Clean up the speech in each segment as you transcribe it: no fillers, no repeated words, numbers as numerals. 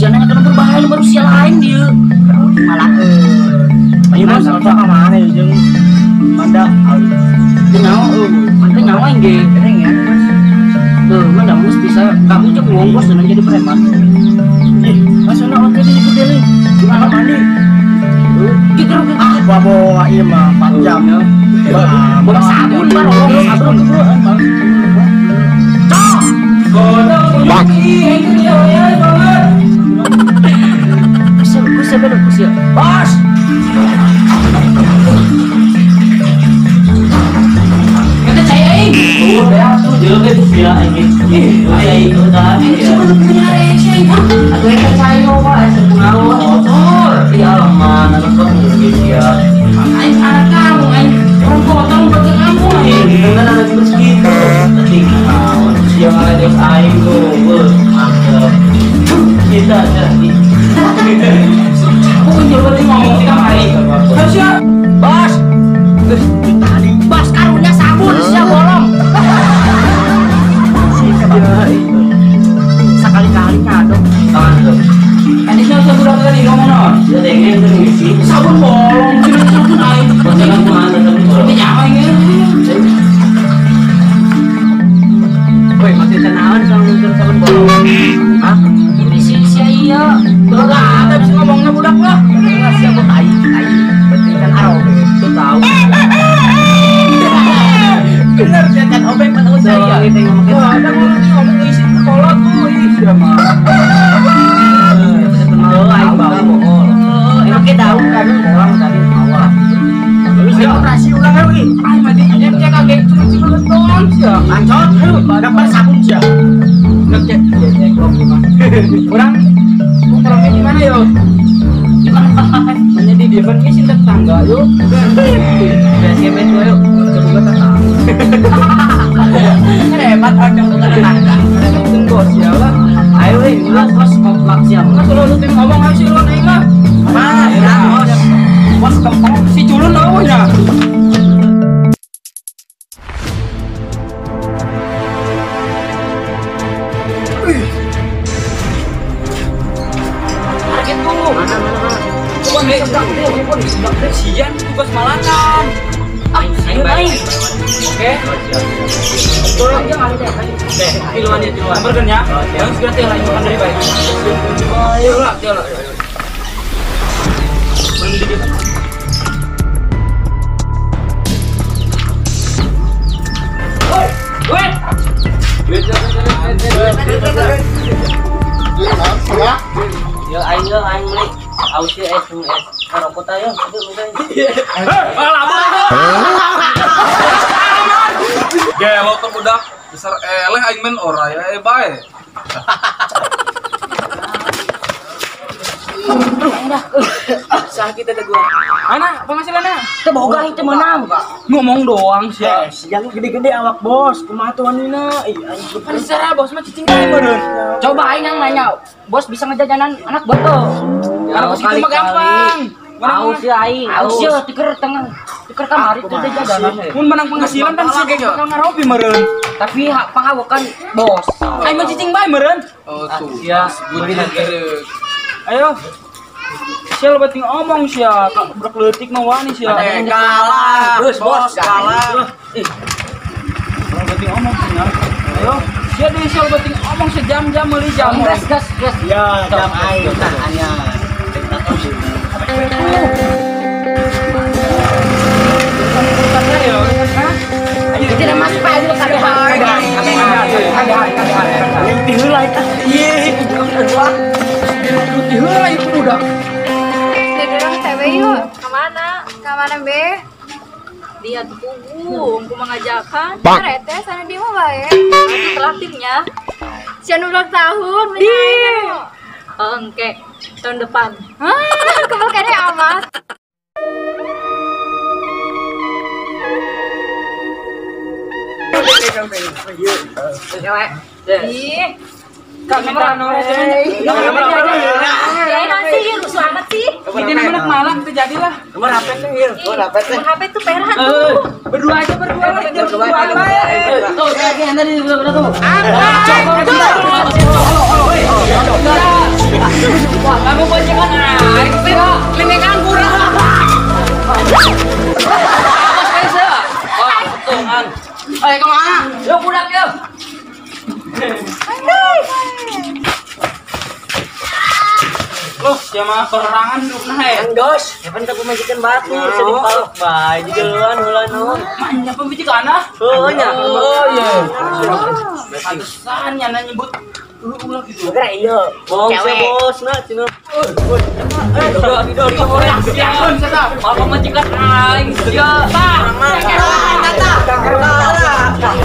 Siananya kan berbahaya manusia lain dia. Malah ini mah sama mana ya jeung manda nyawa mantep nyawa ini kering ya. Tuh, mana mus bisa kamu cek ngongkos dan jadi preman. ih asana oke di gede gimana mandi Gitu bawa ieu mah 4 jam ya bawa sabun baru sabun Bos. Kita cai ini. Udah tuh jelek ya ini. Ayah itu tadi ya. Aku yang cai apa? Sepengaruh motor. Ya mana kau mungkin ya. Aing anak kamu, aing orang potong buat kamu. Dengan anak segitu. Tinggal siang ada aing tuh. Mantap. Kita jadi. Aku nyoba ngomong di kamar ini. Harusnya bos. Tadi bos karunya sabun siap bolong. Sekali-kali ngaduk. Tadi saya budak tadi ngomong non. Sabun bolong, sabun air. Jangan kemana tapi bolong. Nyawa ini. Woi masih tenawan sabun bolong. Hah? Ini sia iya. Enggak ada bisa ngomongnya budak lah. Enggak siapa tai. Penting kan aro itu tahu. Benar dia kan obeng pada saya. Kita ngomong gitu. Ada ngomong isi sekolah tuh ini siapa? Aing bawa. Enak kita tahu kan orang tadi awal. Terus operasi ulang lagi. Aing mati cek kaget cuci beton sia. Ancot dapat sabun sia. Ngecek belum gimana. Kurang Kurangnya di mana yo? Hanya di depan ini sih tetangga yo. Biasanya main dua yo. Coba tetangga. Hebat ada tetangga. Ada bos ya lah. Ayo ini lah bos komplak siapa? Nggak selalu tim ngomong aja lo nih mah. Mana ya bos? Bos kempong si culun awalnya. Sian tugas malangan. Ayo baik. Oke. Tolong jangan ada. Oke, tiluan ya tiluan. Burger ya. Yang segera tiluan makan dari baik. Ayo lah, jalan. Wait. Yo ayo beli. Ausi SMS rokok tayo. Gelo tuh budak besar eleh aing men ora ya bae. Sakit ada gua. Mana penghasilannya? Teu boga itu menang, Kak. Ngomong doang sih. Yang gede-gede awak bos, kumaha tuh anina? Kan secara bos mah cicing bae meureun. Coba aing yang nanya, bos bisa ngejajanan anak boto. Kalau bos itu mah gampang. Aus ya aing, aus ya tiker tengah. Tiker kamari teh jajanan. Mun menang penghasilan kan sih kayak bakal ngaropi meureun. Tapi hak pangawokan bos. Aing mah cicing bae meureun. Oh tuh. Ya, Budi nanti. Ayo. Sial bating omong sia, budak leutik mah wani sia. Kalah. Terus bos kalah. Sial bating omong sia. Ayo. Sia deui sial bating omong sejam-jam meuli jam. gas. Ya, jam aing hanya. Tidak masuk Pak dulu kada. Diheula eta. Ieu Diheula itu budak. Jadi orang cewek yuk. Kemana? Kemana be? Dia tuh punggung, aku mengajakan. Rete sana dia mah bae. Nanti terakhirnya. Sian ulang tahun, menyayang. Oke, tahun depan. Kebal kene amat. Ih, Kamera nomor nanti lucu amat sih. ini anak malam terjadilah. Nomor HP teh ieu. Nomor HP tuh peran tuh. Berdua aja berdua. Tuh, kayak anda di belah tuh. Kamu bacakan aing teh lengengan kurang. Ayo kemana? Yuk budak yuk. Loh, siapa perangan lu nah ya? Dos, kapan tak pemajikan batu, sedih palok bae jigeuan heula nu. Manya pembicaraan ah. Heuh nya. Oh iya. Pantesan nya nyebut ulah gitu. Gara ieu. Cewek bosna cenah. Di orang siapun sada. Apa majikan aing sia.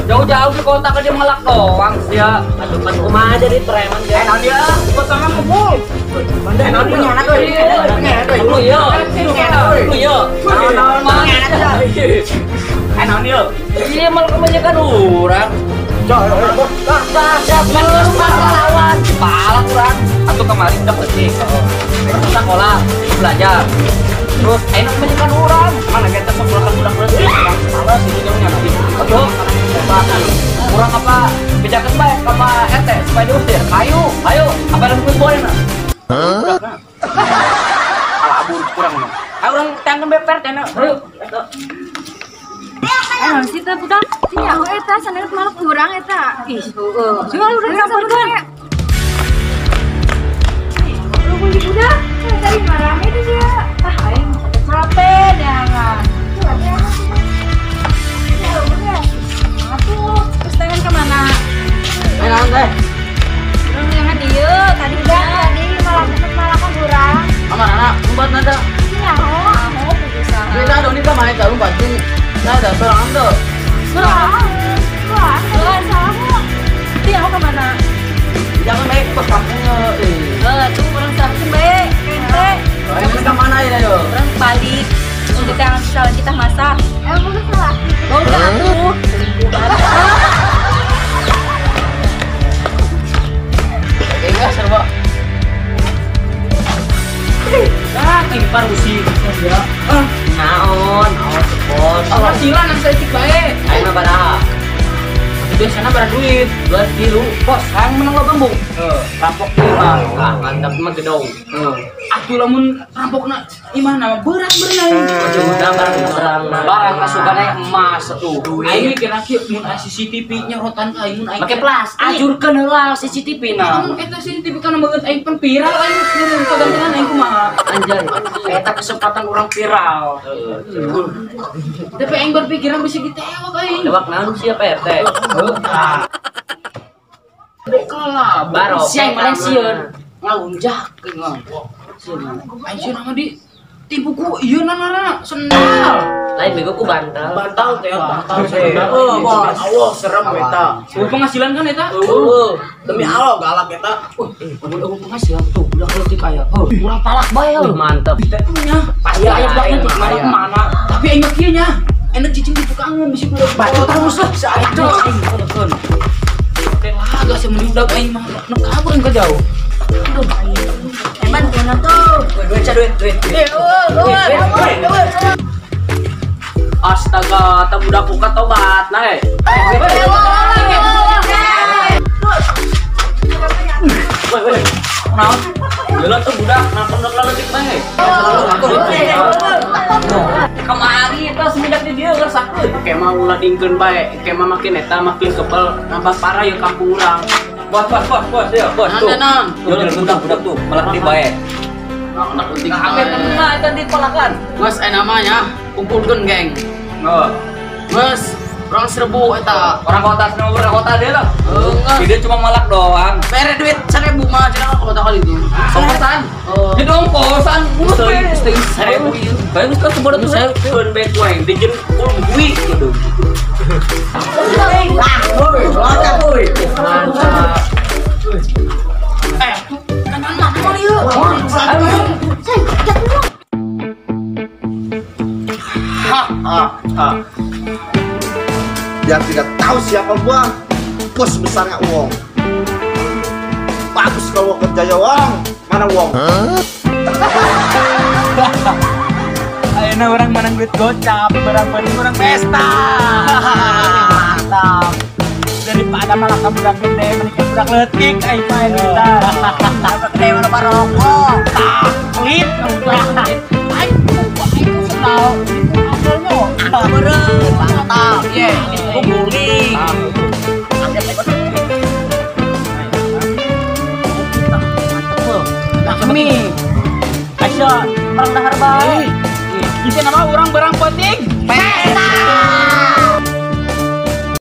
Jauh-jauh di kota ke dia melak doang sia. Aduh pan kumaha jadi preman ge. Naon dia? Kota mah ngebul. Pandai naon punya anak euy. Lu ieu. Lu ieu. Naon mah anak. Naon ieu? Ieu mah kebanyakan urang. Lawan. Pala kurang. Atau kemarin udah pergi sekolah belajar. Terus ayo kebanyakan orang. Mana kita sekolah budak-budak salah sih jauhnya nanti. Aduh, kurang apa? Bejakan baik apa RT supaya diusir. Ayo, apa yang gue boleh nak? Abur kurang nih. Ayo orang tanggung beper tena. Ayo. Sih teh budak. Sini aku eta sana malah kurang eta. Ih, heueuh. Coba lu udah sabarkan. Lu beli budak. Dari marahnya itu dia. Ah, aing capek jangan. Atuh, terus tangan kemana? Naon teh? Orang yang dia tadi malah kurang. Amanana, umpat nada. Sini aku berusaha. Kita dong ini main kalau batin. Nah, ada seorang tuh. Kurang salahmu. Nanti aku kemana? Jangan naik ke kampungnya. Tuh orang sakit baik, kente. Ini ke mana ya, yo? Orang balik untuk yang salah kita masak. Emang udah salah. Mau aku. Enggak serba. Nah, ini parusi ya. Naon bos. Apa silan yang saya baik. Ayo mah baraha. Biasanya berapa duit? 2 kilo. Bos, yang menang lo bambung. Rampok lima. Ah, mantap mah gedong. Aku lamun rampokna imana berat berenang. Udah barang masukannya emas tuh. Aing mikir aki mun CCTV nyorotan ka aing mun aing. Make plastik. Ajurkeun heula CCTV na. Namun eta CCTV kana banget aing pan viral aing mun kagantian aing kumaha. Anjay, eta kesempatan orang viral. Tapi aing berpikiran bisa ditewak aing. Dewak naon sih Pak RT? Kalah Baro. si aing Malaysia. Malaysia ngalunjak. Aing sieun nama di Tipuku iya nana sendal. Lain bego ku bantal. Bantal teh, bantal sih. Oh, bos. Allah serem eta. Penghasilan kan eta? Demi Allah galak eta. Aku penghasilan tuh, udah ketik aya. Kurang talak bae. Mantep. Nya, Aya aya blaknya tik mari mana? Tapi enak kieu nya. Enak cicing di kangen bisi kudu. Bacot terus lah si Aduh, Aing. teh laga semendak aing mah nek kabur ke jauh. Emang kena tuh. Duit. Astaga, tak budak buka tobat nah he. Woi. Naon? Jalan tuh budak, nak leletik mah he. Kamari eta semenjak di dieu ngersakeun. Kemah ulah dingkeun bae, kemah makin eta makin kebal, nambah parah ya kampung urang. Bos, ya, bos tuh. Jalan budak tuh, malah di bae. Nak penting. Kaget tengah eta dipalakan. Mas namanya kumpulkeun geng. Oh. Mas, orang 1000 eta. Orang kota sama orang kota dia lah. Enggak. Dia cuma malak doang. Bere duit 1000 mah cenah kota kali itu. Kosan. Jadi dong kosan. Stay 1000. Bagus kan sebuah tuh saya turn back way. Bikin gue gitu. Biar tidak tahu siapa gua, bos besarnya Uwong. Bagus kalau kerja ya Wong. Mana Wong? Ayeuna orang menang duit gocap, barang penting orang pesta. Mantap. Daripada malah kamu budak gede, mending budak letik aing main kita. Budak gede mana marokok. Pelit kamu budak letik. Aing senal. Beren, mantap. Ye, ini guling. Lakmi. Aisyah, orang dahar baik. Bisa nama orang barang penting. Pesta.